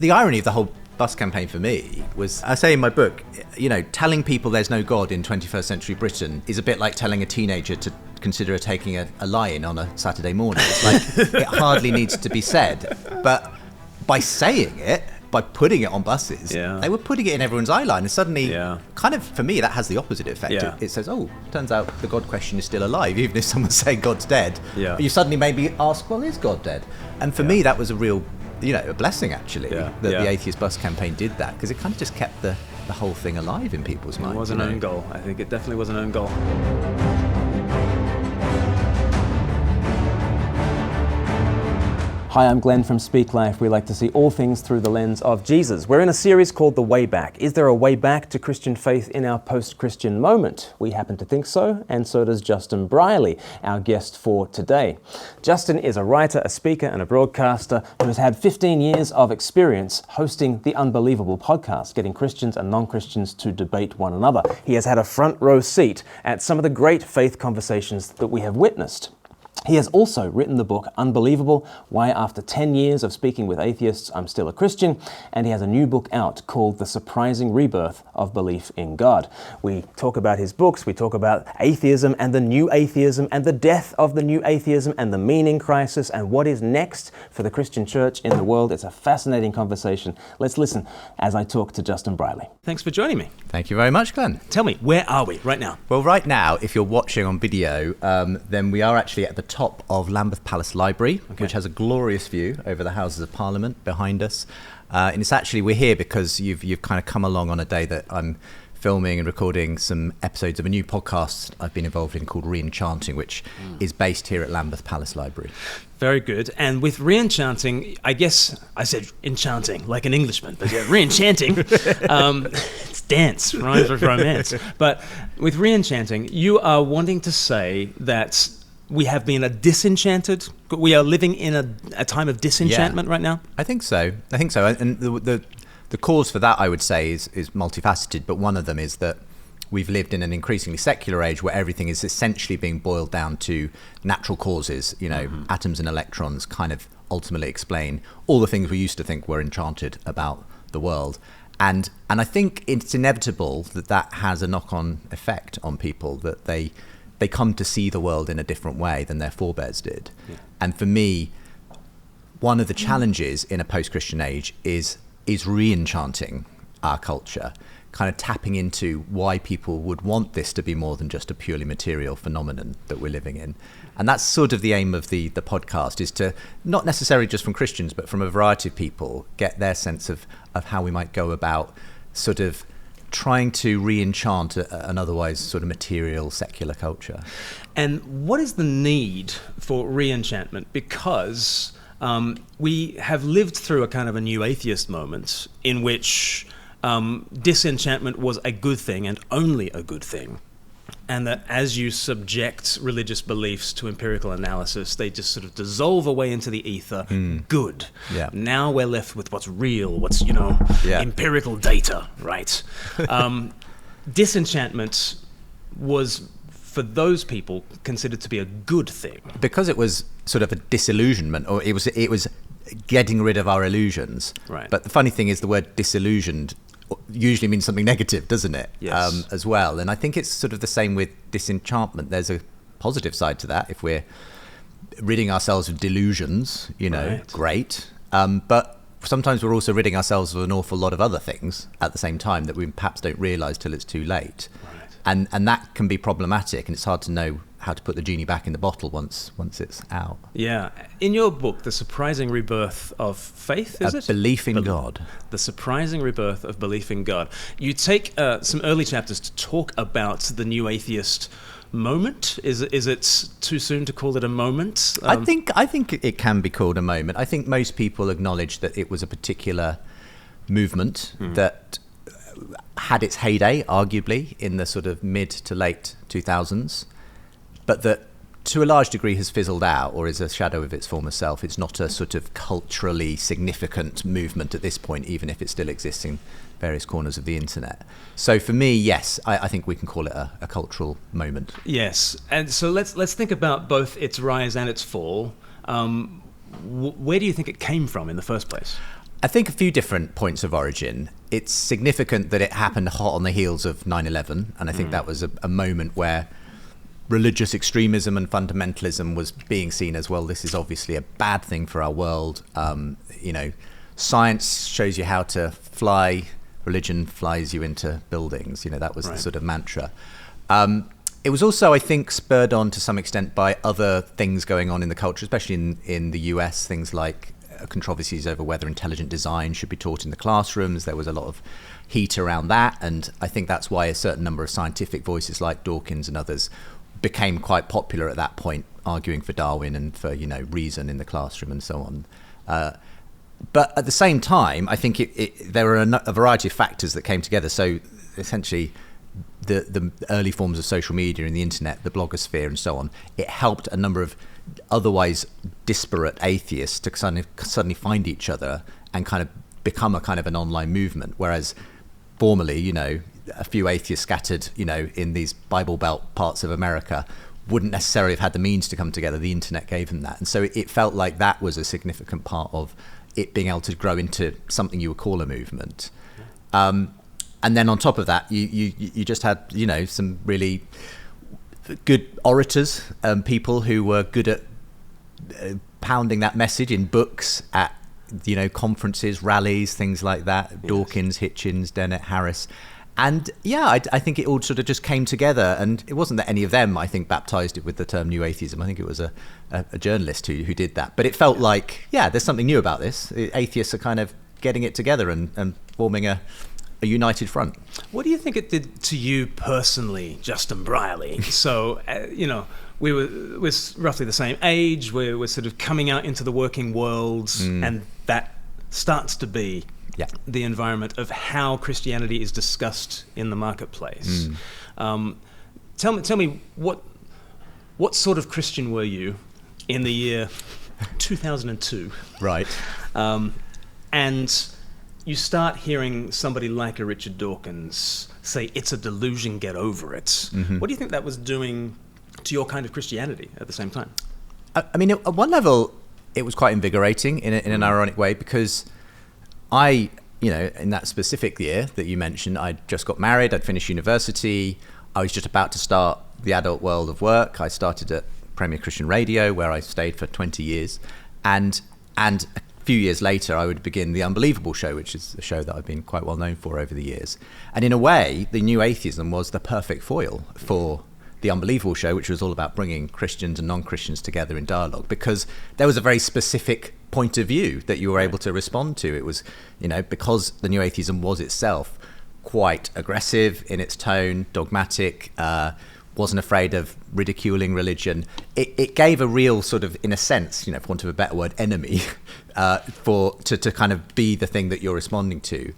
The irony of the whole bus campaign for me was, I say in my book, telling people there's no God in 21st century Britain is a bit like telling a teenager to consider taking a lie-in on a Saturday morning. It's like, it hardly needs to be said. But by saying it, by putting it on buses, they were putting it in everyone's eye line. And suddenly, kind of, for me, that has the opposite effect. Yeah. It says, turns out the God question is still alive, even if someone's saying God's dead. Yeah. You suddenly maybe ask, well, is God dead? And for me, that was a real, a blessing, actually, that the Atheist Bus campaign did that, because it kind of just kept the whole thing alive in people's minds. It was an own goal. I think it definitely was an own goal. Hi, I'm Glenn from Speak Life. We like to see all things through the lens of Jesus. We're in a series called The Way Back. Is there a way back to Christian faith in our post-Christian moment? We happen to think so, and so does Justin Brierley, our guest for today. Justin is a writer, a speaker, and a broadcaster who has had 15 years of experience hosting the Unbelievable podcast, getting Christians and non-Christians to debate one another. He has had a front row seat at some of the great faith conversations that we have witnessed. He has also written the book Unbelievable, Why After 10 Years of Speaking with Atheists, I'm Still a Christian, and he has a new book out called The Surprising Rebirth of Belief in God. We talk about his books, we talk about atheism and the new atheism and the death of the new atheism and the meaning crisis and what is next for the Christian church in the world. It's a fascinating conversation. Let's listen as I talk to Justin Brierley. Thanks for joining me. Thank you very much, Glenn. Tell me, where are we right now? Well, right now, if you're watching on video, then we are actually at the top of Lambeth Palace Library, which has a glorious view over the Houses of Parliament behind us. And it's actually, we're here because you've kind of come along on a day that I'm filming and recording some episodes of a new podcast I've been involved in called Re-Enchanting, which is based here at Lambeth Palace Library. Very good. And with Re-Enchanting, I guess I said enchanting like an Englishman, but yeah, Re-Enchanting, it's dance, rhymes with romance. But with Re-Enchanting, you are wanting to say that we have been we are living in a time of disenchantment right now? I think so. And the cause for that, I would say, is multifaceted, but one of them is that we've lived in an increasingly secular age where everything is essentially being boiled down to natural causes. Atoms and electrons kind of ultimately explain all the things we used to think were enchanted about the world. And I think it's inevitable that has a knock-on effect on people, that they come to see the world in a different way than their forebears did. Yeah. And for me, one of the challenges in a post-Christian age is re-enchanting our culture, kind of tapping into why people would want this to be more than just a purely material phenomenon that we're living in. And that's sort of the aim of the podcast, is to, not necessarily just from Christians, but from a variety of people, get their sense of how we might go about sort of trying to re-enchant an otherwise sort of material, secular culture. And what is the need for re-enchantment? Because we have lived through a kind of a new atheist moment in which disenchantment was a good thing and only a good thing. And that as you subject religious beliefs to empirical analysis, they just sort of dissolve away into the ether. Good. Yeah. Now we're left with what's real, what's, empirical data, right? Disenchantment was, for those people, considered to be a good thing. Because it was sort of a disillusionment, or it was getting rid of our illusions. Right. But the funny thing is the word disillusioned usually means something negative, doesn't it? Yes. As well. And I think it's sort of the same with disenchantment. There's a positive side to that. If we're ridding ourselves of delusions, great. But sometimes we're also ridding ourselves of an awful lot of other things at the same time that we perhaps don't realise till it's too late. Right. And that can be problematic, and it's hard to know how to put the genie back in the bottle once it's out. Yeah. In your book, The Surprising Rebirth of Faith, is it? Belief in God. The Surprising Rebirth of Belief in God. You take some early chapters to talk about the new atheist moment. Is it too soon to call it a moment? I think it can be called a moment. I think most people acknowledge that it was a particular movement that had its heyday, arguably, in the sort of mid to late 2000s. But that to a large degree has fizzled out or is a shadow of its former self. It's not a sort of culturally significant movement at this point, even if it still exists in various corners of the internet. So for me, yes, I think we can call it a cultural moment. Yes, and so let's think about both its rise and its fall. Where do you think it came from in the first place? I think a few different points of origin. It's significant that it happened hot on the heels of 9/11, and I think that was a moment where religious extremism and fundamentalism was being seen as, well, this is obviously a bad thing for our world. Science shows you how to fly, religion flies you into buildings. That was the sort of mantra. It was also, I think, spurred on to some extent by other things going on in the culture, especially in the US, things like controversies over whether intelligent design should be taught in the classrooms. There was a lot of heat around that, and I think that's why a certain number of scientific voices like Dawkins and others became quite popular at that point, arguing for Darwin and for reason in the classroom and so on. But at the same time, I think there were a variety of factors that came together. So essentially, the early forms of social media and the internet, the blogosphere and so on, it helped a number of otherwise disparate atheists to suddenly find each other and kind of become a kind of an online movement. Whereas formerly, a few atheists scattered, in these Bible Belt parts of America wouldn't necessarily have had the means to come together. The internet gave them that. And so it felt like that was a significant part of it being able to grow into something you would call a movement. And then on top of that, you just had, some really good orators, people who were good at pounding that message in books, at, conferences, rallies, things like that. Yes. Dawkins, Hitchens, Dennett, Harris. And I think it all sort of just came together. And it wasn't that any of them, I think, baptized it with the term New Atheism. I think it was a journalist who did that. But it felt like, there's something new about this. Atheists are kind of getting it together and forming a united front. What do you think it did to you personally, Justin Brierley? So, we're roughly the same age. We're sort of coming out into the working world, and that starts to be the environment of how Christianity is discussed in the marketplace. Tell me what sort of Christian were you in the year 2002? Right. And you start hearing somebody like a Richard Dawkins say, it's a delusion, get over it. Mm-hmm. What do you think that was doing to your kind of Christianity at the same time? I mean, at one level, it was quite invigorating in an ironic way, because in that specific year that you mentioned, I'd just got married, I'd finished university, I was just about to start the adult world of work. I started at Premier Christian Radio, where I stayed for 20 years. And a few years later, I would begin The Unbelievable Show, which is a show that I've been quite well known for over the years. And in a way, the New Atheism was the perfect foil for The Unbelievable Show, which was all about bringing Christians and non-Christians together in dialogue, because there was a very specific point of view that you were able to respond to. It was, because the New Atheism was itself quite aggressive in its tone, dogmatic, wasn't afraid of ridiculing religion. It gave a real sort of, in a sense, for want of a better word, enemy to kind of be the thing that you're responding to.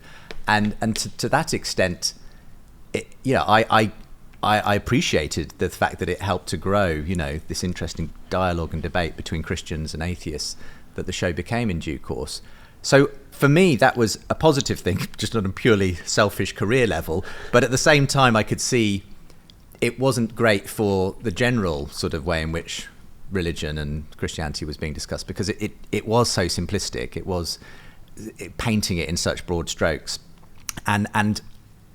And to that extent, I appreciated the fact that it helped to grow, this interesting dialogue and debate between Christians and atheists that the show became in due course. So for me, that was a positive thing, just on a purely selfish career level. But at the same time, I could see it wasn't great for the general sort of way in which religion and Christianity was being discussed, because it was so simplistic. It was painting it in such broad strokes. And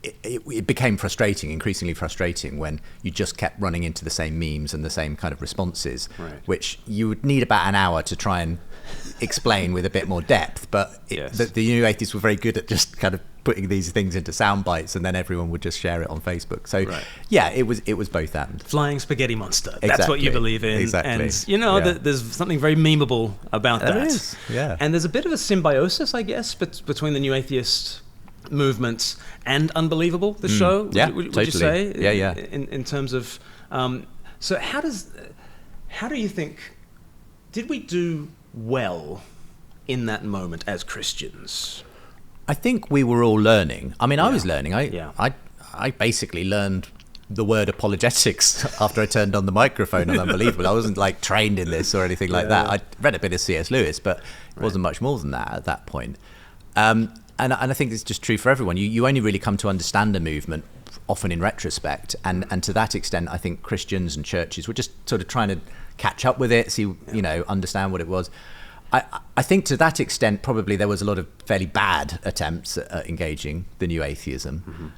it became increasingly frustrating, when you just kept running into the same memes and the same kind of responses, which you would need about an hour to try and explain with a bit more depth. But the New Atheists were very good at just kind of putting these things into sound bites, and then everyone would just share it on Facebook. So it was both and. Flying spaghetti monster. Exactly. That's what you believe in. Exactly. And there's something very memeable about that. There is. Yeah. And there's a bit of a symbiosis, I guess, between the New Atheist movements and Unbelievable, the show. Would totally. you say? Yeah. In terms of, so how do you think, did we do well in that moment as Christians? I think we were all learning. I mean, I was learning. I basically learned the word apologetics after I turned on the microphone on Unbelievable. I wasn't like trained in this or anything like that. I read a bit of C.S. Lewis, but it wasn't much more than that at that point. And I think it's just true for everyone. You only really come to understand a movement often in retrospect. And to that extent, I think Christians and churches were just sort of trying to catch up with it, see, understand what it was. I think to that extent, probably there was a lot of fairly bad attempts at engaging the new atheism.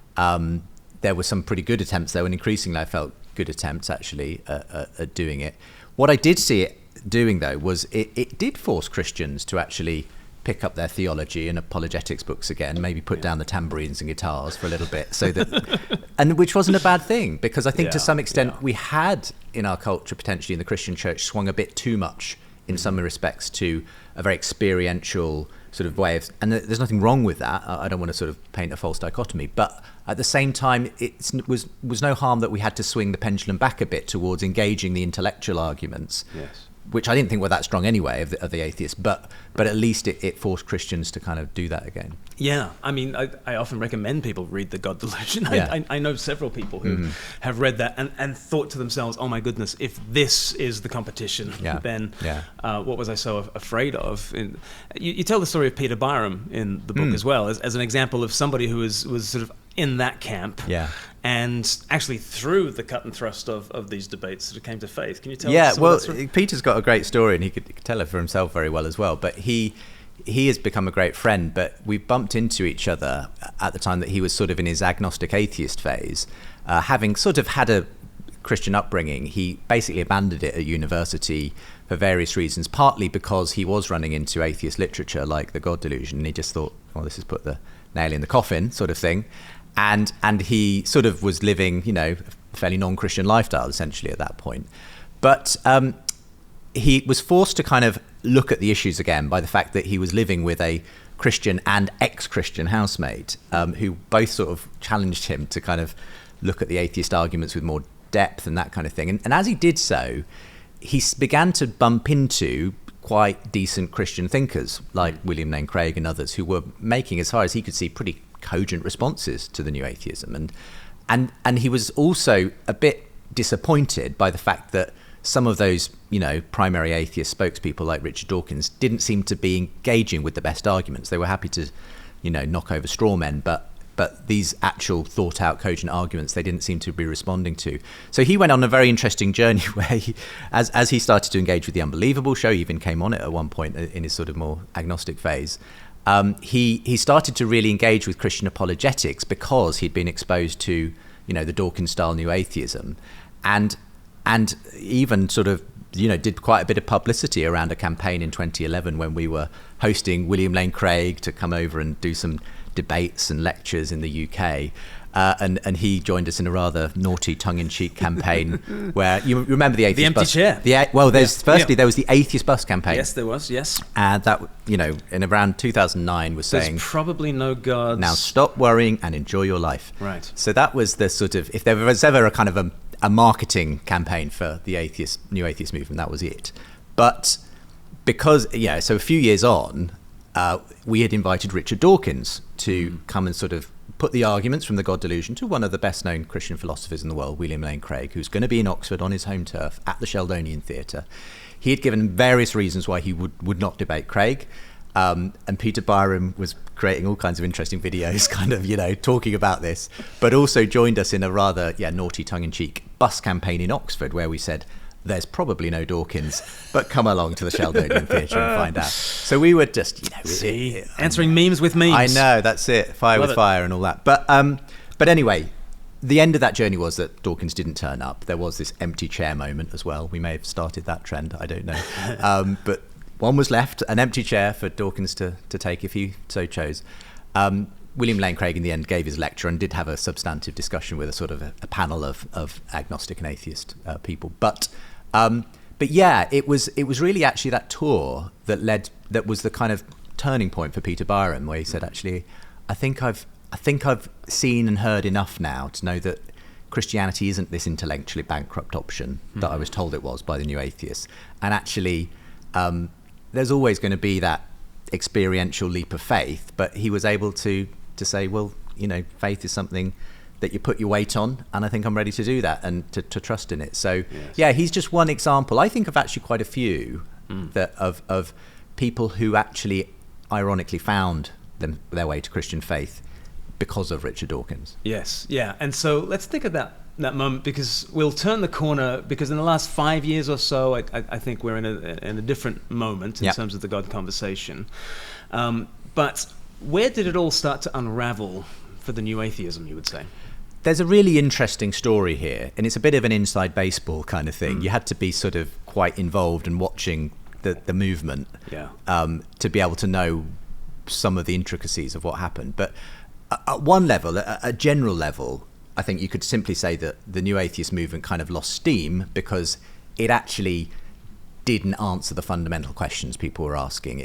There were some pretty good attempts, though, and increasingly I felt good attempts actually at doing it. What I did see it doing, though, was it did force Christians to actually pick up their theology and apologetics books again, maybe put down the tambourines and guitars for a little bit, so that, and which wasn't a bad thing, because I think to some extent we had in our culture, potentially in the Christian church, swung a bit too much in some respects to a very experiential sort of way of, and there's nothing wrong with that. I don't want to sort of paint a false dichotomy, but at the same time, it was no harm that we had to swing the pendulum back a bit towards engaging the intellectual arguments. Yes. Which I didn't think were that strong anyway of the atheists, but at least it forced Christians to kind of do that again. Yeah, I mean, I often recommend people read The God Delusion. Yeah. I know several people who have read that and thought to themselves, oh my goodness, if this is the competition, then what was I so afraid of? You tell the story of Peter Byram in the book as well, as an example of somebody who was sort of in that camp. Yeah. And actually, through the cut and thrust of these debates, sort of came to faith. Can you tell us? Yeah, well, Peter's got a great story, and he could tell it for himself very well as well. But he has become a great friend. But we bumped into each other at the time that he was sort of in his agnostic atheist phase, having sort of had a Christian upbringing. He basically abandoned it at university for various reasons, partly because he was running into atheist literature like The God Delusion, and he just thought, well, this has put the nail in the coffin, sort of thing. And he sort of was living, a fairly non-Christian lifestyle, essentially, at that point. But he was forced to kind of look at the issues again by the fact that he was living with a Christian and ex-Christian housemate who both sort of challenged him to kind of look at the atheist arguments with more depth and that kind of thing. And as he did so, he began to bump into quite decent Christian thinkers like William Lane Craig and others who were making, as far as he could see, pretty cogent responses to the new atheism, and he was also a bit disappointed by the fact that some of those primary atheist spokespeople like Richard Dawkins didn't seem to be engaging with the best arguments. They were happy to knock over straw men, but these actual thought out cogent arguments they didn't seem to be responding to. So he went on a very interesting journey where he, as he started to engage with the Unbelievable show, he even came on it at one point in his sort of more agnostic phase. He started to really engage with Christian apologetics because he'd been exposed to, the Dawkins-style new atheism, and even sort of, did quite a bit of publicity around a campaign in 2011 when we were hosting William Lane Craig to come over and do some debates and lectures in the UK. And he joined us in a rather naughty tongue-in-cheek campaign where you remember the atheist empty bus chair. There was the atheist bus campaign. Yes, there was. Yes, and that in around 2009 was saying, "There's probably no gods. Now stop worrying and enjoy your life." Right. So that was the sort of, if there was ever a kind of a marketing campaign for the new atheist movement, that was it. But because so a few years on, we had invited Richard Dawkins to come and sort of put the arguments from The God Delusion to one of the best-known Christian philosophers in the world, William Lane Craig, who's going to be in Oxford on his home turf at the Sheldonian Theatre. He had given various reasons why he would not debate Craig, and Peter Byram was creating all kinds of interesting videos, kind of, talking about this, but also joined us in a rather, naughty tongue-in-cheek bus campaign in Oxford where we said, there's probably no Dawkins, but come along to the Sheldonian Theatre and find out. So we were just, answering memes with memes. I know, that's it. Fire with fire and all that. But anyway, the end of that journey was that Dawkins didn't turn up. There was this empty chair moment as well. We may have started that trend. I don't know. But one was left, an empty chair for Dawkins to take if he so chose. William Lane Craig in the end gave his lecture and did have a substantive discussion with a sort of a panel of agnostic and atheist people. But yeah, it was really actually that tour that was the kind of turning point for Peter Byram, where he said, actually, I think I've seen and heard enough now to know that Christianity isn't this intellectually bankrupt option that I was told it was by the new atheists, and actually there's always going to be that experiential leap of faith. But he was able to say, well, faith is something that you put your weight on, and I think I'm ready to do that and to trust in it. So yeah, he's just one example. I think of actually quite a few that of people who actually ironically found their way to Christian faith because of Richard Dawkins. Yes, yeah. And so let's think about moment, because we'll turn the corner, because in the last 5 years or so, I think we're in a different moment in terms of the God conversation. But where did it all start to unravel for the new atheism, you would say? There's a really interesting story here, and it's a bit of an inside baseball kind of thing. You had to be sort of quite involved in watching the movement to be able to know some of the intricacies of what happened. But at one level, at a general level, I think you could simply say that the new atheist movement kind of lost steam because it actually didn't answer the fundamental questions people were asking.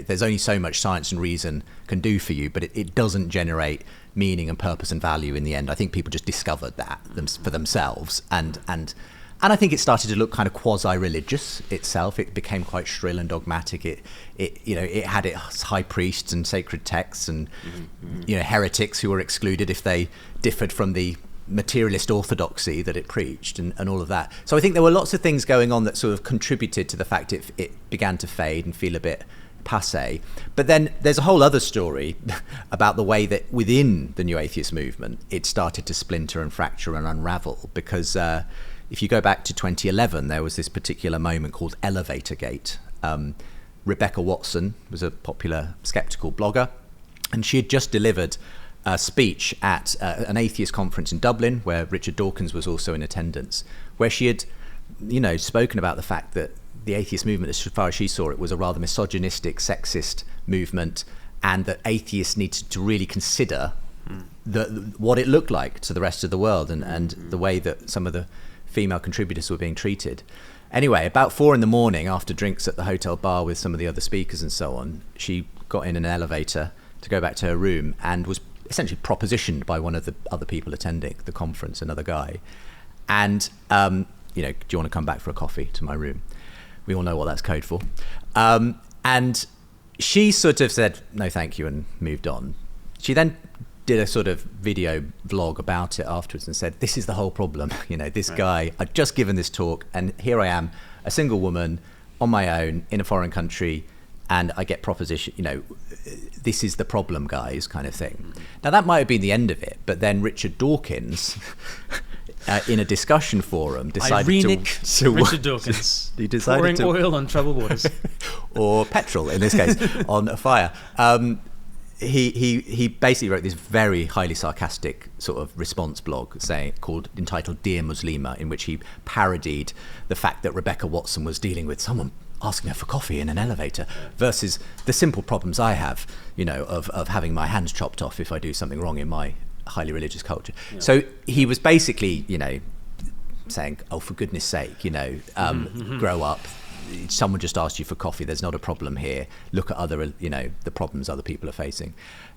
There's only so much science and reason can do for you, but it doesn't generate meaning and purpose and value in the end. I think people just discovered that for themselves, and I think it started to look kind of quasi-religious itself. It became quite shrill and dogmatic. It had its high priests and sacred texts, and heretics who were excluded if they differed from the materialist orthodoxy that it preached, and all of that. So I think there were lots of things going on that sort of contributed to the fact it began to fade and feel a bit passé. But then there's a whole other story about the way that within the new atheist movement it started to splinter and fracture and unravel, because if you go back to 2011, there was this particular moment called Elevator Gate. Rebecca Watson was a popular skeptical blogger, and she had just delivered a speech at an atheist conference in Dublin, where Richard Dawkins was also in attendance, where she had, spoken about the fact that the atheist movement, as far as she saw it, was a rather misogynistic, sexist movement, and that atheists needed to really consider what it looked like to the rest of the world, and the way that some of the female contributors were being treated. Anyway, about 4 a.m, after drinks at the hotel bar with some of the other speakers and so on, she got in an elevator to go back to her room and was essentially propositioned by one of the other people attending the conference, another guy. And, do you want to come back for a coffee to my room? We all know what that's code for. And she sort of said, no, thank you, and moved on. She then did a sort of video vlog about it afterwards and said, this is the whole problem. This guy, I'd just given this talk, and here I am, a single woman on my own in a foreign country, and I get proposition, this is the problem, guys, kind of thing. Now, that might have been the end of it, but then Richard Dawkins, in a discussion forum, decided to Richard Dawkins, he decided pouring to, oil on troubled waters. or petrol, in this case, on a fire. He basically wrote this very highly sarcastic sort of response blog entitled Dear Muslima, in which he parodied the fact that Rebecca Watson was dealing with someone asking her for coffee in an elevator versus the simple problems I have, of having my hands chopped off if I do something wrong in my highly religious culture. Yeah. So he was basically, saying, oh, for goodness sake, grow up. Someone just asked you for coffee. There's not a problem here. Look at other, the problems other people are facing.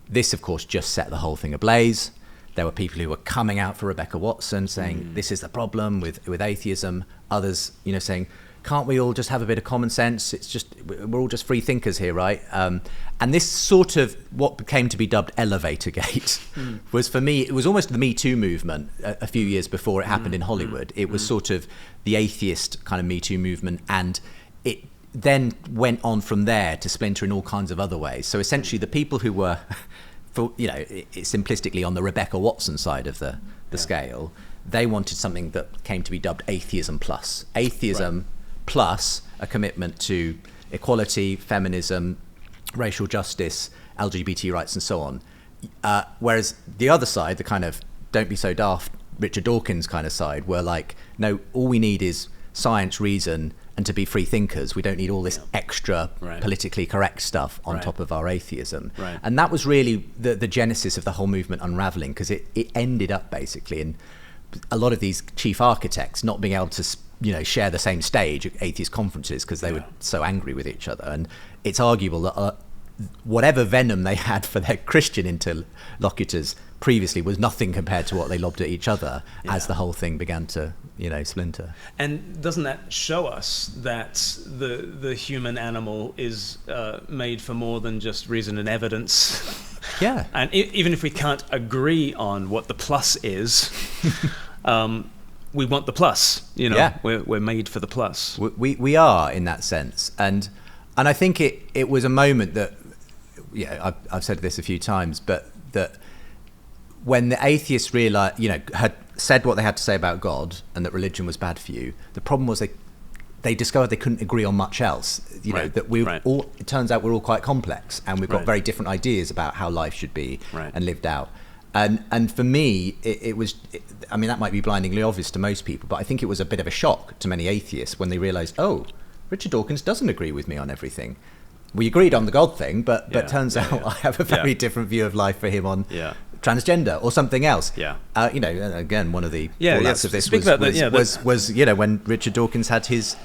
This, of course, just set the whole thing ablaze. There were people who were coming out for Rebecca Watson saying, this is the problem with atheism. Others, saying, can't we all just have a bit of common sense? It's just, we're all just free thinkers here, right? And this sort of what became to be dubbed Elevator Gate was, for me, it was almost the Me Too movement a few years before it happened in Hollywood. It was sort of the atheist kind of Me Too movement, and it then went on from there to splinter in all kinds of other ways. So essentially the people who were, simplistically on the Rebecca Watson side of the scale, they wanted something that came to be dubbed atheism plus. Atheism plus a commitment to equality, feminism, racial justice, LGBT rights, and so on. Whereas the other side, the kind of don't be so daft Richard Dawkins kind of side, were like, no, all we need is science, reason, and to be free thinkers. We don't need all this extra politically correct stuff on top of our atheism. Right. And that was really the genesis of the whole movement unraveling, because it ended up basically in a lot of these chief architects not being able to share the same stage at atheist conferences because they were so angry with each other. And it's arguable that whatever venom they had for their Christian interlocutors previously was nothing compared to what they lobbed at each other as the whole thing began to splinter. And doesn't that show us that the human animal is made for more than just reason and evidence? Yeah. And even if we can't agree on what the plus is, we want the plus, we're made for the plus. We are, in that sense. And I think it was a moment that, I've said this a few times, but that when the atheists realized, had said what they had to say about God and that religion was bad for you. The problem was they discovered they couldn't agree on much else. You know, that it turns out we're all quite complex, and we've got very different ideas about how life should be and lived out. And for me, it was, I mean, that might be blindingly obvious to most people, but I think it was a bit of a shock to many atheists when they realized, oh, Richard Dawkins doesn't agree with me on everything. We agreed on the God thing, but turns out I have a very different view of life for him on transgender or something else. You know, again, one of the fallouts of this was you know, when Richard Dawkins had his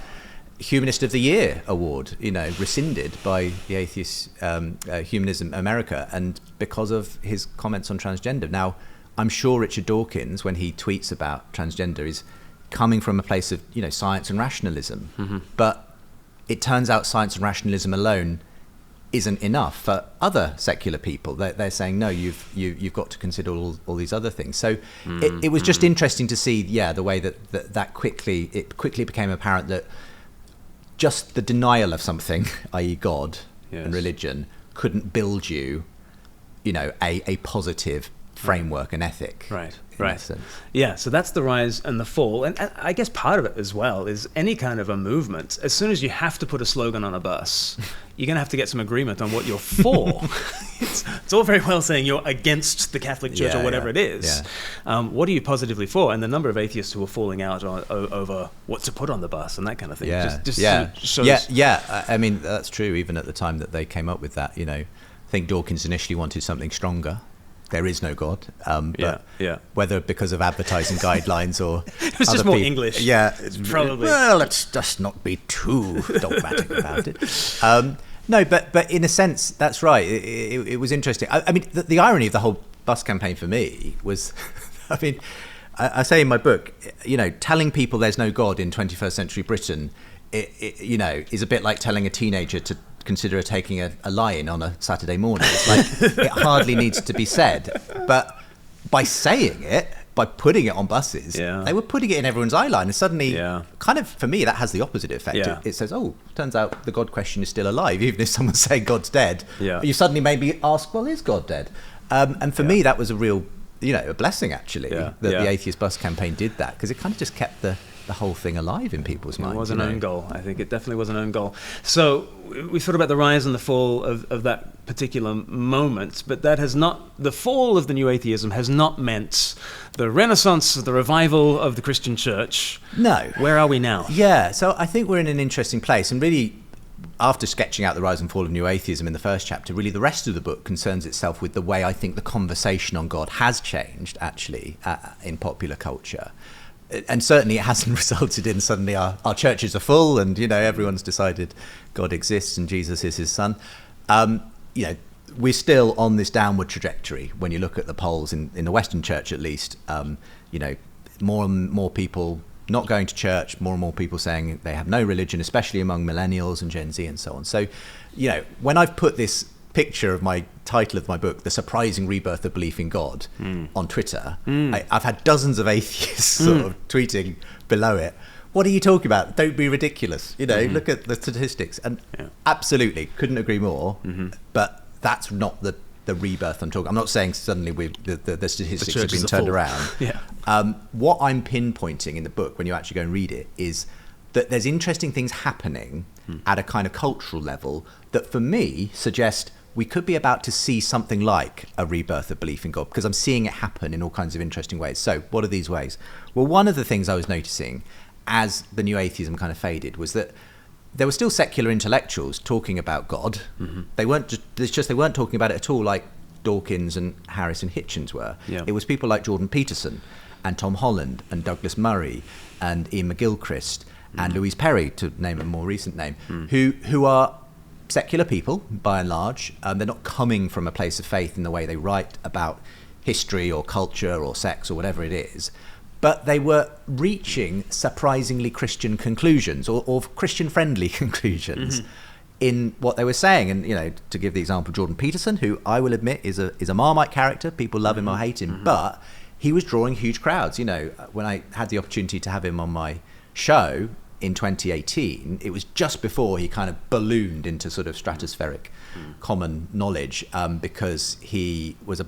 Humanist of the Year award, you know, rescinded by the Atheist Humanism America, and because of his comments on transgender. Now, I'm sure Richard Dawkins, when he tweets about transgender, is coming from a place of, you know, science and rationalism. But it turns out science and rationalism alone isn't enough for other secular people. They're saying, no, you've got to consider all these other things. So it was just interesting to see, the way that quickly became apparent that just the denial of something, i.e. God and religion, couldn't build you, you know, a positive framework and ethic. Right. Yeah, so that's the rise and the fall. And I guess part of it as well is any kind of a movement, as soon as you have to put a slogan on a bus, you're going to have to get some agreement on what you're for. It's all very well saying you're against the Catholic Church or whatever it is. What are you positively for? And the number of atheists who are falling out over what to put on the bus and that kind of thing. Shows. I mean, that's true even at the time that they came up with that. You know, I think Dawkins initially wanted something stronger. There is no God, but whether because of advertising guidelines or it was just more English. It's probably. Well, let's just not be too dogmatic about it. No, but in a sense, that's right. It was interesting. I mean, the irony of the whole bus campaign for me was, I mean, I say in my book, you know, telling people there's no God in 21st century Britain, you know, is a bit like telling a teenager to consider taking a lie-in on a Saturday morning. It's like, it hardly needs to be said. But by saying it, by putting it on buses, they were putting it in everyone's eye line. And suddenly, kind of, for me, that has the opposite effect. It says, oh, turns out the God question is still alive. Even if someone's saying God's dead, you suddenly maybe ask, well, is God dead? And for me, that was a real, you know, a blessing, actually, that the Atheist Bus campaign did that, because it kind of just kept the whole thing alive in people's minds. It was an own goal. I think it definitely was an own goal. So we thought about the rise and the fall of that particular moment, but that has not, the fall of the new atheism has not meant the renaissance, the revival of the Christian church. No. Where are we now? Yeah, so I think we're in an interesting place, and really, after sketching out the rise and fall of new atheism in the first chapter, really the rest of the book concerns itself with the way I think the conversation on God has changed, actually, in popular culture. And certainly it hasn't resulted in suddenly our churches are full and, you know, everyone's decided God exists and Jesus is his son. You know, we're still on this downward trajectory when you look at the polls in the Western church, at least. You know, more and more people not going to church, more and more people saying they have no religion, especially among millennials and Gen Z and so on. So, you know, when I've put this picture of my title of my book, The Surprising Rebirth of Belief in God, on Twitter, I've had dozens of atheists sort of tweeting below it, what are you talking about? Don't be ridiculous. You know, look at the statistics. And absolutely, couldn't agree more. But that's not the rebirth I'm talking. I'm not saying suddenly the statistics have been turned around. What I'm pinpointing in the book, when you actually go and read it, is that there's interesting things happening at a kind of cultural level that, for me, suggest we could be about to see something like a rebirth of belief in God, because I'm seeing it happen in all kinds of interesting ways. So what are these ways? Well, one of the things I was noticing as the new atheism kind of faded was that there were still secular intellectuals talking about God. They weren't they weren't talking about it at all like Dawkins and Harris and Hitchens were. It was people like Jordan Peterson and Tom Holland and Douglas Murray and Ian McGilchrist and Louise Perry, to name a more recent name, who are secular people, by and large. They're not coming from a place of faith in the way they write about history or culture or sex or whatever it is. But they were reaching surprisingly Christian conclusions or Christian-friendly conclusions in what they were saying. And, you know, to give the example, Jordan Peterson, who I will admit is a Marmite character. People love him or hate him. But he was drawing huge crowds. You know, when I had the opportunity to have him on my show, in 2018, it was just before he kind of ballooned into sort of stratospheric common knowledge, because he was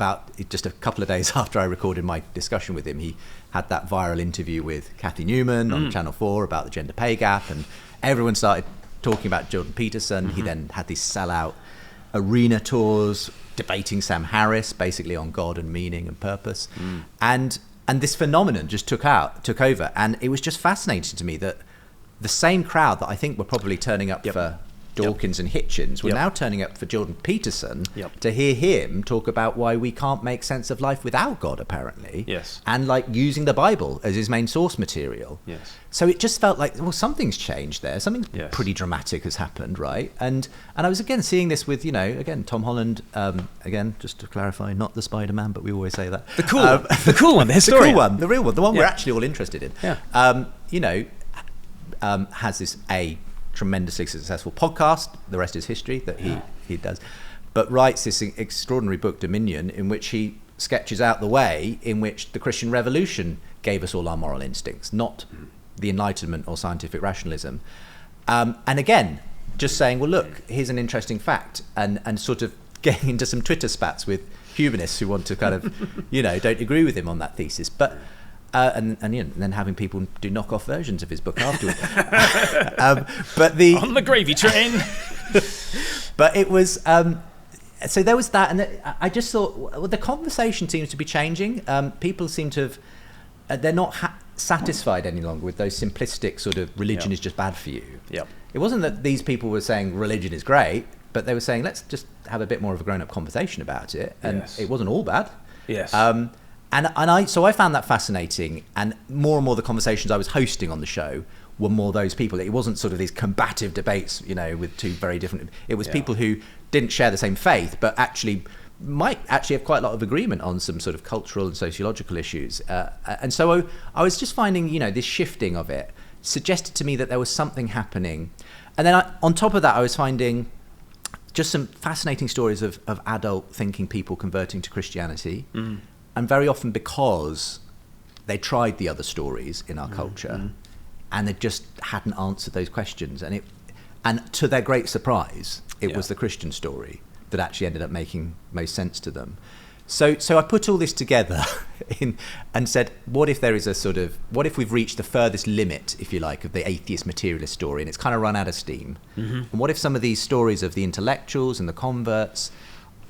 just a couple of days after I recorded my discussion with him, he had that viral interview with Kathy Newman on Channel 4 about the gender pay gap, and everyone started talking about Jordan Peterson. He then had these sellout arena tours debating Sam Harris, basically on God and meaning and purpose. And this phenomenon just took over. And it was just fascinating to me that the same crowd that I think were probably turning up for Dawkins and Hitchens were now turning up for Jordan Peterson to hear him talk about why we can't make sense of life without God, apparently. Yes. And like using the Bible as his main source material. Yes. So it just felt like, well, something's changed there. Something pretty dramatic has happened, right? And I was again seeing this with, again, Tom Holland, again, just to clarify, not the Spider-Man, but we always say that. The cool one, the cool one, the historian. The cool one, the real one, the one we're actually all interested in. Yeah. Has this tremendously successful podcast, the rest is history, that he does, but writes this extraordinary book, Dominion, in which he sketches out the way in which the Christian Revolution gave us all our moral instincts, not the Enlightenment or scientific rationalism. And again, just saying, well, look, here's an interesting fact, and sort of getting into some Twitter spats with humanists who want to kind of, don't agree with him on that thesis. But and then having people do knockoff versions of his book afterwards. But on the gravy train. But it was so there was that, and I just thought, well, the conversation seems to be changing. People seem to have they're not satisfied any longer with those simplistic sort of religion is just bad for you. It wasn't that these people were saying religion is great, but they were saying let's just have a bit more of a grown-up conversation about it, and it wasn't all bad. So I found that fascinating, and more the conversations I was hosting on the show were more those people. It wasn't sort of these combative debates, with two very different. It was people who didn't share the same faith, but might actually have quite a lot of agreement on some sort of cultural and sociological issues. And so I was just finding, this shifting of it suggested to me that there was something happening. And then on top of that, I was finding just some fascinating stories of adult thinking people converting to Christianity. And very often because they tried the other stories in our culture and they just hadn't answered those questions. And to their great surprise, it was the Christian story that actually ended up making most sense to them. So I put all this together and said, what if we've reached the furthest limit, if you like, of the atheist materialist story, and it's kind of run out of steam? And what if some of these stories of the intellectuals and the converts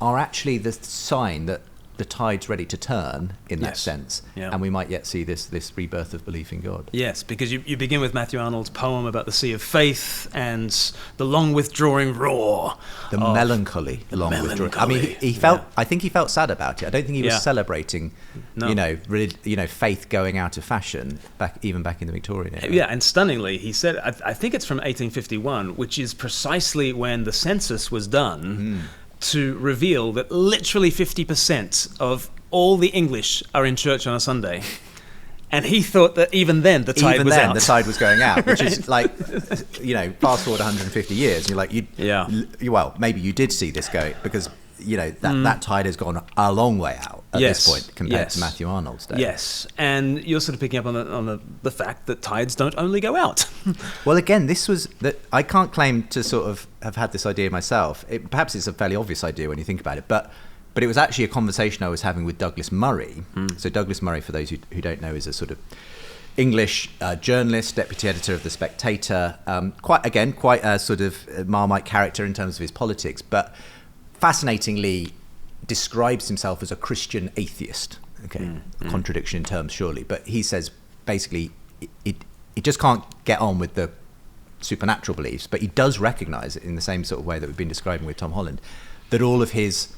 are actually the sign that the tide's ready to turn in that sense, and we might yet see this rebirth of belief in God. Yes, because you begin with Matthew Arnold's poem about the sea of faith and the long withdrawing roar, the melancholy long withdrawing. I mean, he felt. I think he felt sad about it. I don't think he was celebrating, faith going out of fashion back in the Victorian era. Yeah, and stunningly, he said, I think it's from 1851, which is precisely when the census was done. To reveal that literally 50% of all the English are in church on a Sunday. And he thought that even then the tide was out. The tide was going out, which is like, fast forward 150 years, and you're like, well, maybe you did see this go, because, that tide has gone a long way out at this point compared to Matthew Arnold's day. Yes, and you're sort of picking up on the fact that tides don't only go out. Well, again, this was that I can't claim to sort of have had this idea myself. Perhaps it's a fairly obvious idea when you think about it, but it was actually a conversation I was having with Douglas Murray. So Douglas Murray, for those who don't know, is a sort of English journalist, deputy editor of The Spectator, quite a sort of Marmite character in terms of his politics, but fascinatingly describes himself as a Christian atheist. A contradiction in terms, surely, but he says basically it just can't get on with the supernatural beliefs, but he does recognise it in the same sort of way that we've been describing with Tom Holland, that all of his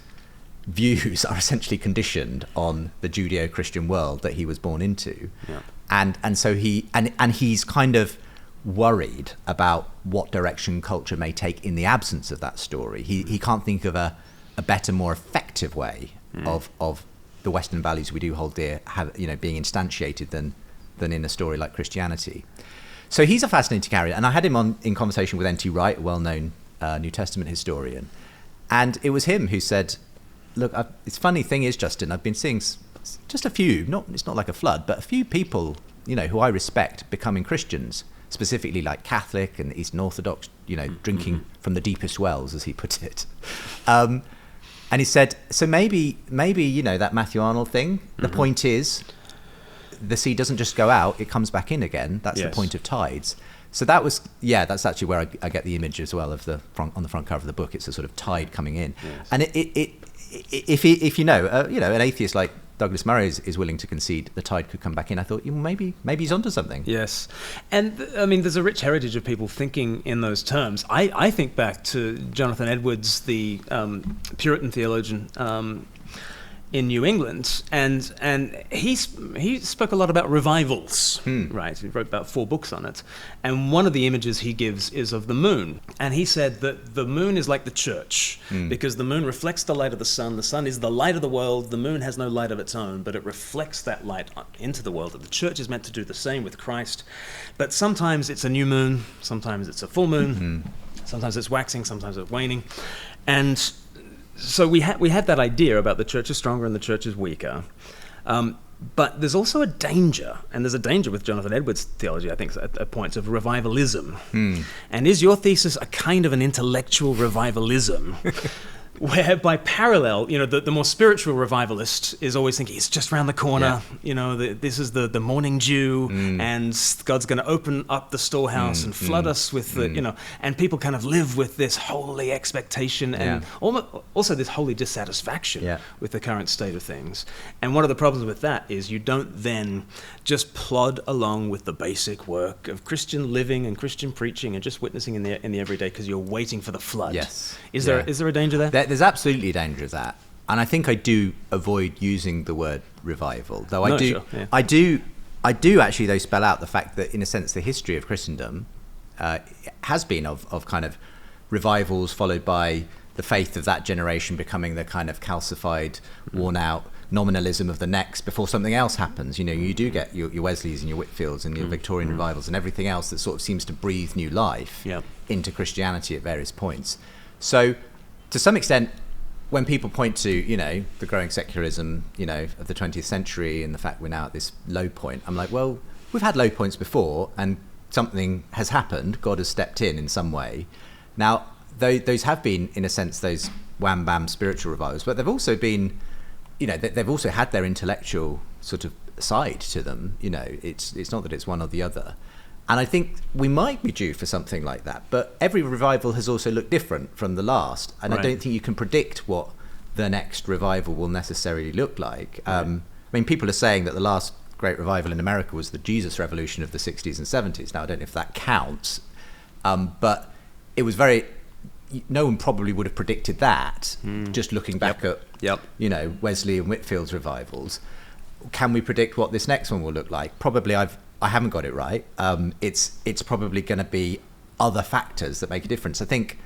views are essentially conditioned on the Judeo-Christian world that he was born into. And so he's kind of worried about what direction culture may take in the absence of that story. He can't think of a better, more effective way of the Western values we do hold dear being instantiated than in a story like Christianity. So he's a fascinating character, and I had him in conversation with N.T. Wright, a well-known New Testament historian, and it was him who said, look, it's funny thing is, Justin, I've been seeing just a few, it's not like a flood, but a few people, who I respect becoming Christians specifically like Catholic and Eastern Orthodox, drinking from the deepest wells, as he put it. And he said, so maybe that Matthew Arnold thing, the point is the sea doesn't just go out, it comes back in again. That's the point of tides. So that's actually where I get the image as well of on the front cover of the book. It's a sort of tide coming in. Yes. And if an atheist like Douglas Murray is willing to concede the tide could come back in, I thought maybe he's onto something. Yes. And I mean, there's a rich heritage of people thinking in those terms. I think back to Jonathan Edwards, the Puritan theologian in New England, and he spoke a lot about revivals, right? He wrote about 4 books on it, and one of the images he gives is of the moon, and he said that the moon is like the church, because the moon reflects the light of the sun is the light of the world, the moon has no light of its own, but it reflects that light into the world, and the church is meant to do the same with Christ, but sometimes it's a new moon, sometimes it's a full moon, sometimes it's waxing, sometimes it's waning, and so we had that idea about the church is stronger and the church is weaker. But there's also a danger, and there's a danger with Jonathan Edwards' theology, I think, at points of revivalism. And is your thesis a kind of an intellectual revivalism? Where by parallel, the more spiritual revivalist is always thinking it's just around the corner. This is the morning dew, and God's going to open up the storehouse and flood us with and people kind of live with this holy expectation and also this holy dissatisfaction with the current state of things. And one of the problems with that is you don't then just plod along with the basic work of Christian living and Christian preaching and just witnessing in the everyday because you're waiting for the flood. Yes. Is there a danger there? There's absolutely a danger of that, and I think I do avoid using the word revival. Though I do actually though spell out the fact that in a sense the history of Christendom has been of kind of revivals followed by the faith of that generation becoming the kind of calcified, worn out nominalism of the next before something else happens. You do get your Wesleys and your Whitfields and your Victorian revivals and everything else that sort of seems to breathe new life into Christianity at various points. So to some extent, when people point to, the growing secularism, of the 20th century and the fact we're now at this low point, I'm like, well, we've had low points before and something has happened. God has stepped in some way. Now, those have been, in a sense, those wham-bam spiritual revivals, but they've also been, they've also had their intellectual sort of side to them. It's not that it's one or the other. And I think we might be due for something like that. But every revival has also looked different from the last. And I don't think you can predict what the next revival will necessarily look like. I mean, people are saying that the last great revival in America was the Jesus Revolution of the 60s and 70s. Now, I don't know if that counts. But it was no one probably would have predicted that, just looking back at, Wesley and Whitfield's revivals. Can we predict what this next one will look like? Probably I haven't got it right. It's probably going to be other factors that make a difference. I think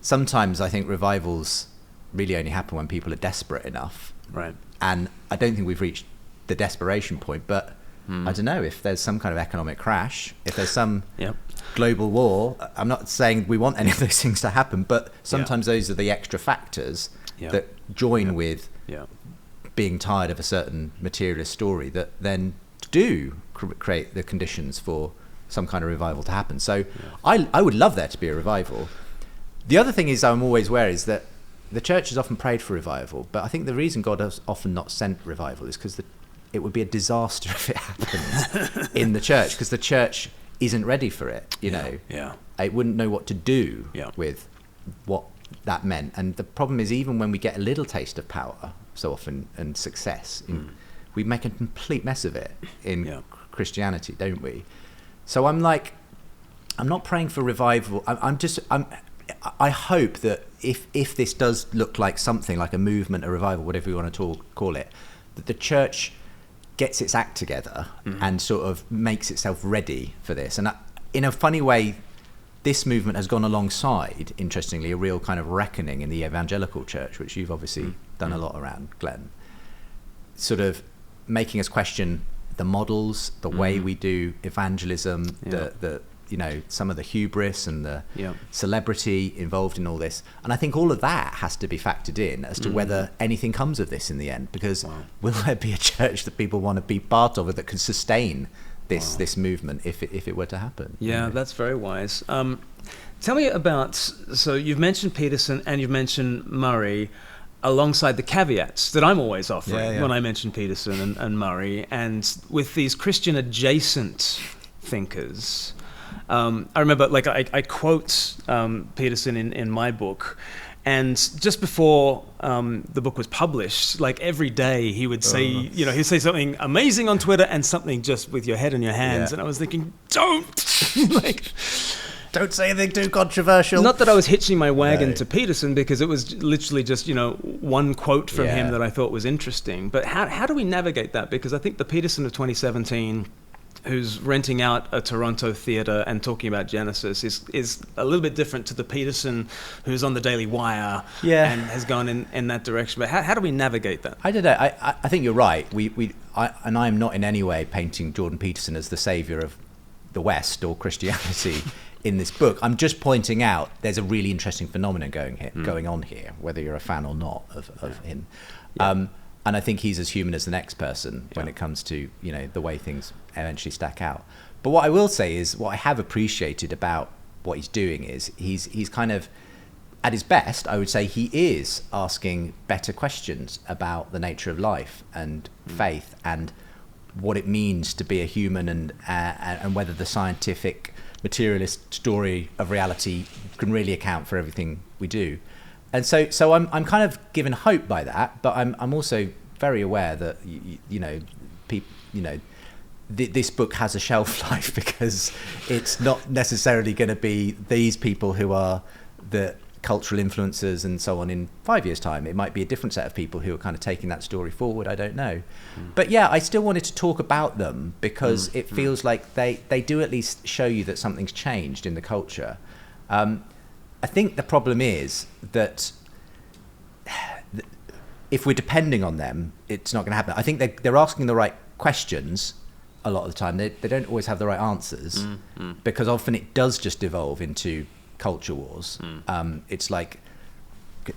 sometimes revivals really only happen when people are desperate enough. Right. And I don't think we've reached the desperation point, but I don't know, if there's some kind of economic crash, if there's some global war, I'm not saying we want any of those things to happen, but sometimes those are the extra factors that join with being tired of a certain materialist story that then do create the conditions for some kind of revival to happen. So I would love there to be a revival. The other thing is I'm always aware is that the church has often prayed for revival, but I think the reason God has often not sent revival is because it would be a disaster if it happened in the church, because the church isn't ready for it. It wouldn't know what to do with what that meant. And the problem is, even when we get a little taste of power so often and success, we make a complete mess of it in Christianity, don't we? So I'm not praying for revival. I hope that if this does look like something like a movement, a revival, whatever you want to call it, that the church gets its act together and sort of makes itself ready for this. And in a funny way, this movement has gone alongside, interestingly, a real kind of reckoning in the evangelical church, which you've obviously done a lot around, Glenn, sort of making us question the models, the way we do evangelism, the some of the hubris and the celebrity involved in all this. And I think all of that has to be factored in as to whether anything comes of this in the end, because will there be a church that people want to be part of that can sustain this movement if it were to happen. Yeah, that's very wise. Tell me about, so you've mentioned Peterson and you've mentioned Murray alongside the caveats that I'm always offering when I mention Peterson and Murray, and with these Christian adjacent thinkers. I remember, like, I quote Peterson in my book, and just before the book was published, like every day he would say, he'd say something amazing on Twitter and something just with your head in your hands. And I was thinking, don't! Don't say anything too controversial. Not that I was hitching my wagon to Peterson, because it was literally just, one quote from him that I thought was interesting. But how do we navigate that? Because I think the Peterson of 2017, who's renting out a Toronto theatre and talking about Genesis, is a little bit different to the Peterson who's on the Daily Wire and has gone in that direction. But how do we navigate that? I don't know. I think you're right. And I'm not in any way painting Jordan Peterson as the saviour of the West or Christianity in this book. I'm just pointing out there's a really interesting phenomenon going on here, whether you're a fan or not of him. And I think he's as human as the next person when it comes to, the way things eventually stack out. But what I will say is, what I have appreciated about what he's doing is he's kind of, at his best, I would say he is asking better questions about the nature of life and faith and what it means to be a human, and whether the scientific materialist story of reality can really account for everything we do. And so I'm kind of given hope by that, but I'm also very aware that this book has a shelf life, because it's not necessarily going to be these people who are the cultural influencers and so on in 5 years' time. It might be a different set of people who are kind of taking that story forward. I don't know. But yeah, I still wanted to talk about them because it feels like they do at least show you that something's changed in the culture. I think the problem is that if we're depending on them, it's not going to happen. I think they're asking the right questions a lot of the time. They don't always have the right answers, because often it does just devolve into culture wars. It's like,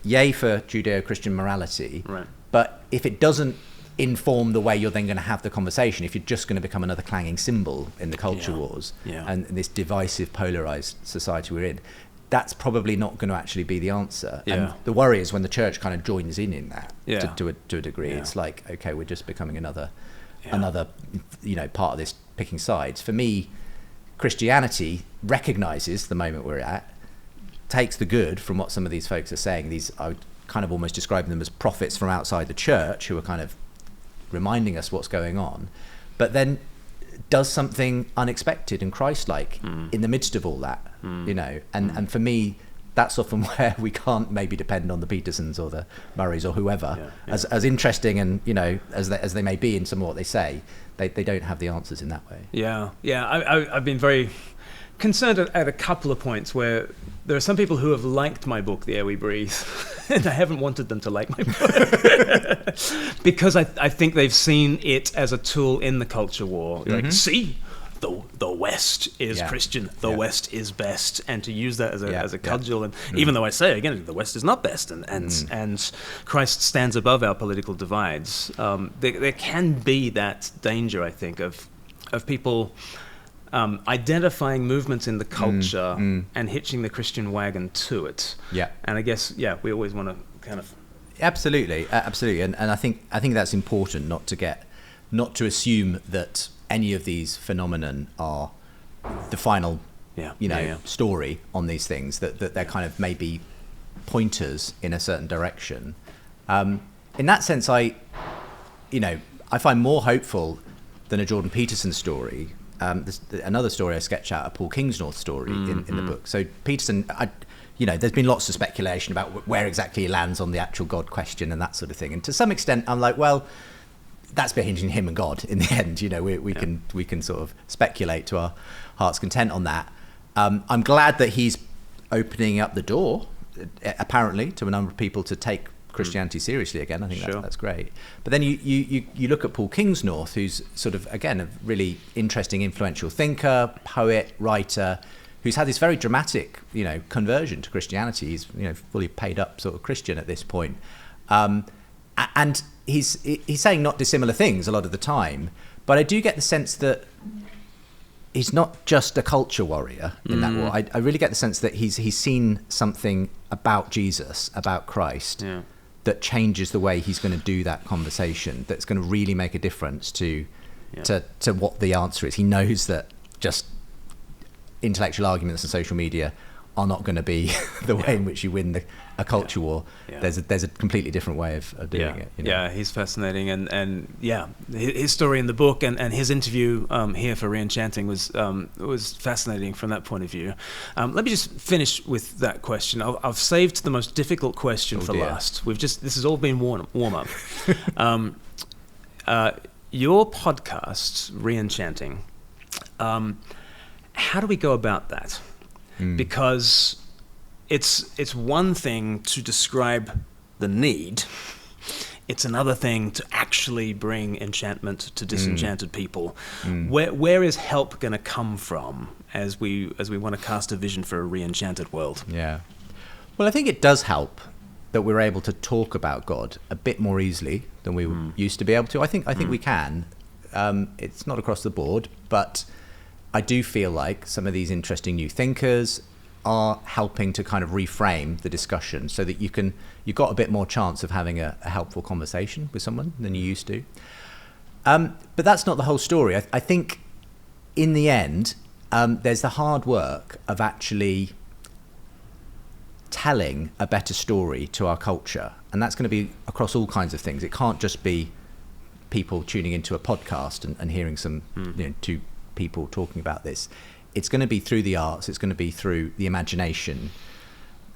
yay for Judeo-Christian morality, but if it doesn't inform the way you're then going to have the conversation, if you're just going to become another clanging cymbal in the culture wars and this divisive, polarized society we're in, that's probably not going to actually be the answer. And the worry is when the church kind of joins in that to a degree. It's like, okay, we're just becoming another part of this picking sides. For me, Christianity recognizes the moment we're at, takes the good from what some of these folks are saying. I would kind of almost describe them as prophets from outside the church who are kind of reminding us what's going on, but then does something unexpected and Christ-like in the midst of all that, and for me, that's often where we can't maybe depend on the Petersons or the Murrays or whoever, as interesting and as they may be in some of what they say, they don't have the answers in that way. I've been very concerned at a couple of points where there are some people who have liked my book, The Air We Breathe, and I haven't wanted them to like my book because I think they've seen it as a tool in the culture war. Like, see, the West is Christian, the West is best, and to use that as a cudgel. And even though I say again, the West is not best, and Christ stands above our political divides, there can be that danger, I think, of people identifying movements in the culture and hitching the Christian wagon to it. And I guess we always want to kind of absolutely, and I think that's important, not to assume that any of these phenomenon are the final story on these things, that they're kind of maybe pointers in a certain direction. In that sense, I find more hopeful than a Jordan Peterson story. Another story I sketch out, a Paul Kingsnorth story in the book. So Peterson, there's been lots of speculation about where exactly he lands on the actual God question and that sort of thing. And to some extent, I'm like, well, that's between him and God in the end. We can sort of speculate to our heart's content on that. I'm glad that he's opening up the door, apparently, to a number of people to take Christianity seriously again. I think that's great. But then you look at Paul Kingsnorth, who's sort of, again, a really interesting, influential thinker, poet, writer, who's had this very dramatic, conversion to Christianity. He's, fully paid up sort of Christian at this point. And he's saying not dissimilar things a lot of the time, but I do get the sense that he's not just a culture warrior in that war. I really get the sense that he's seen something about Jesus, about Christ, that changes the way he's going to do that conversation, that's going to really make a difference to what the answer is. He knows that just intellectual arguments on social media are not going to be the way in which you win a culture war. There's a completely different way of doing it. Yeah, he's fascinating, and his story in the book and his interview here for Reenchanting was fascinating from that point of view. Let me just finish with that question. I've saved the most difficult question for last. This has all been warm up. Your podcast, Reenchanting. How do we go about that? Because it's one thing to describe the need. It's another thing to actually bring enchantment to disenchanted people. Where is help going to come from as we want to cast a vision for a re-enchanted world? Yeah. Well, I think it does help that we're able to talk about God a bit more easily than we used to be able to. I think we can. It's not across the board, but I do feel like some of these interesting new thinkers are helping to kind of reframe the discussion so that you've got a bit more chance of having a helpful conversation with someone than you used to. But that's not the whole story. I think in the end, there's the hard work of actually telling a better story to our culture. And that's going to be across all kinds of things. It can't just be people tuning into a podcast and hearing some two people talking about this. It's going to be through the arts. It's going to be through the imagination.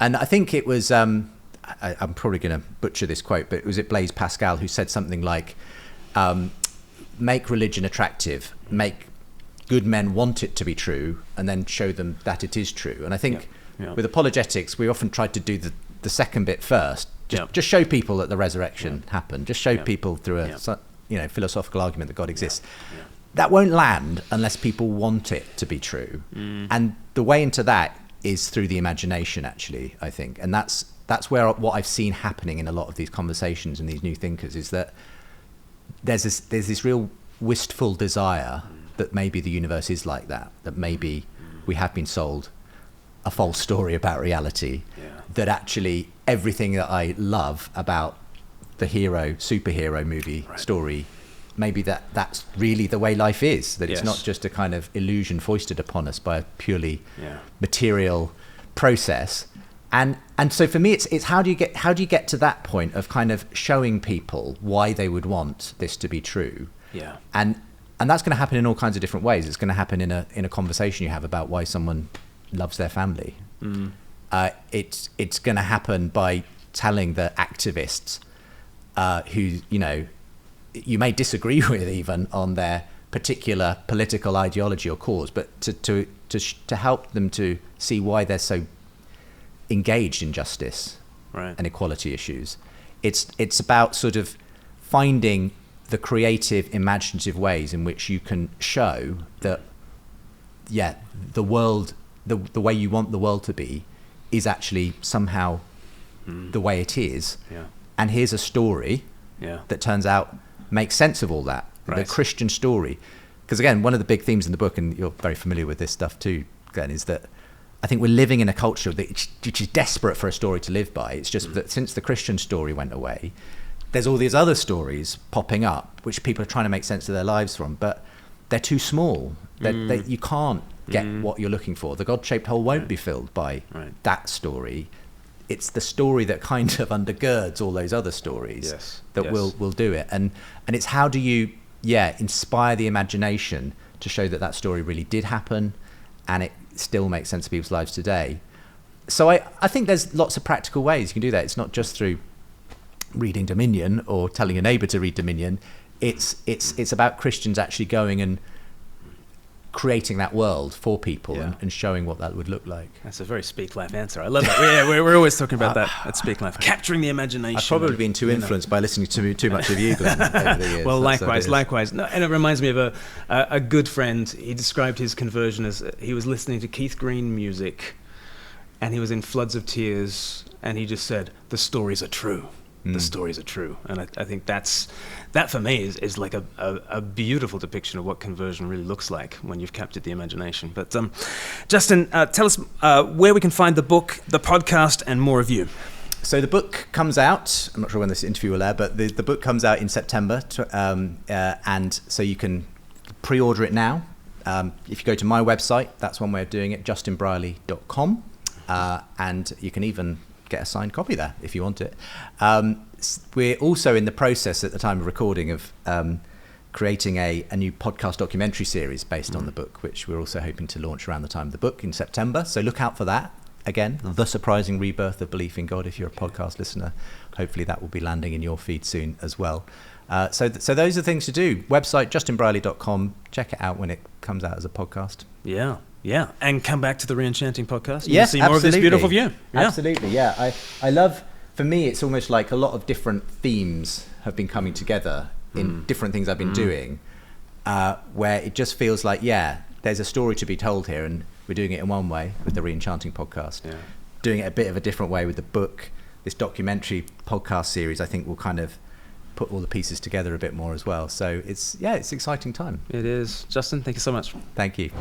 And I think it was, I'm probably going to butcher this quote, but was it Blaise Pascal who said something like, make religion attractive, make good men want it to be true, and then show them that it is true. And I think with apologetics, we often try to do the second bit first. Just show people that the resurrection happened. Just show people through a philosophical argument that God exists. That won't land unless people want it to be true. And the way into that is through the imagination, actually, I think. And that's where what I've seen happening in a lot of these conversations and these new thinkers is that there's this real wistful desire that maybe the universe is like that maybe we have been sold a false story about reality, that actually everything that I love about the superhero movie story, maybe that's really the way life is, that it's not just a kind of illusion foisted upon us by a purely material process. And so for me, it's how do you get to that point of kind of showing people why they would want this to be true? And that's going to happen in all kinds of different ways. It's going to happen in a conversation you have about why someone loves their family. It's going to happen by telling the activists who you may disagree with even on their particular political ideology or cause, but to help them to see why they're so engaged in justice and equality issues. It's about sort of finding the creative, imaginative ways in which you can show that the world, the way you want the world to be, is actually somehow the way it is. And here's a story that turns out makes sense of all that, the Christian story. Because again, one of the big themes in the book, and you're very familiar with this stuff too, Glenn, is that I think we're living in a culture which is desperate for a story to live by. It's just that since the Christian story went away, there's all these other stories popping up which people are trying to make sense of their lives from, but they're too small. You can't get what you're looking for. The God-shaped hole won't be filled by that story. It's the story that kind of undergirds all those other stories that will do it. And it's how do you inspire the imagination to show that story really did happen and it still makes sense of people's lives today. So I think there's lots of practical ways you can do that. It's not just through reading Dominion or telling your neighbour to read Dominion. It's about Christians actually going and creating that world for people and showing what that would look like. That's a very Speak Life answer. I love that. We're always talking about that at Speak Life, capturing the imagination. I've probably been too influenced by listening to too much of you, Glenn, over the years. Well, likewise. No, and it reminds me of a good friend. He described his conversion as he was listening to Keith Green music and he was in floods of tears and he just said, "The stories are true." the stories are true. And I think that for me is like a beautiful depiction of what conversion really looks like when you've captured the imagination. But Justin, tell us where we can find the book, the podcast, and more of you. So the book comes out, I'm not sure when this interview will air, but the book comes out in September, and so you can pre-order it now. If you go to my website, that's one way of doing it, justinbrierley.com, and you can even get a signed copy there if you want it. We're also in the process at the time of recording of creating a new podcast documentary series based on the book, which we're also hoping to launch around the time of the book in September. So look out for that. Again, The Surprising Rebirth of Belief in God. If you're a podcast listener, hopefully that will be landing in your feed soon as well. So those are things to do. Website, justinbrierley.com. Check it out when it comes out as a podcast. Yeah. And come back to the Re-Enchanting podcast. Yes, see more of this beautiful view. Yeah. Absolutely, yeah. I love, for me, it's almost like a lot of different themes have been coming together in different things I've been doing, where it just feels like, there's a story to be told here, and we're doing it in one way with the Re-Enchanting podcast. Yeah. Doing it a bit of a different way with the book. This documentary podcast series, I think, will kind of put all the pieces together a bit more as well. So it's exciting time. It is. Justin, thank you so much. Thank you.